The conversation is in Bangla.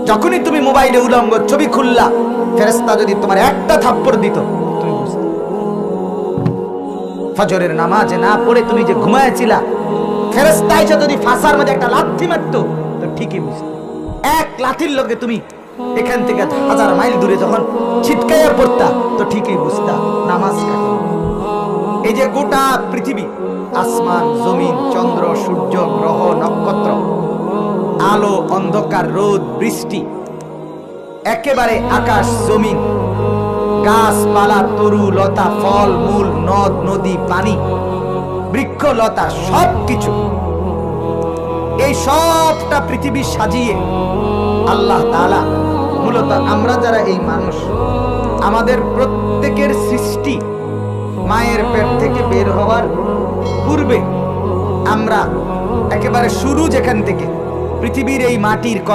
যখনই তুমি মোবাইলে উলঙ্গ ছবি খুললা, ফেরেশতা যদি তোমার একটা থাপ্পড় দিত, তুমি বুঝতে। ফজরের নামাজে না পড়ে তুমি যে ঘুমায়েছিলা, ফেরেশতা এসে যদি ফাঁসার মধ্যে একটা লাথি মারতো, তো ঠিকই বুঝতে। এক লাথির লগে তুমি এখান থেকে 1000 মাইল দূরে যখন ছিটকাইয়া পড়তা, তো ঠিকই বুঝতা নামাজ কাকে। এই যে গোটা পৃথিবী, আসমান, জমিন, চন্দ্র, সূর্য, গ্রহ, নক্ষত্র, আলো, অন্ধকার, রোদ, বৃষ্টি, একেবারে আকাশ, জমিন, গাছপালা, তরু লতা, ফল মূল, নদ নদী, পানি, বৃক্ষ লতা, সবকিছু, এই সবটা পৃথিবী সাজিয়ে আল্লাহ তাআলা মূলত আমরা যারা এই মানুষ, আমাদের প্রত্যেকের সৃষ্টি মায়ের পেট থেকে বের হওয়ার পূর্বে আমরা একেবারে শুরু যেখান থেকে পৃথিবীর এই মাটির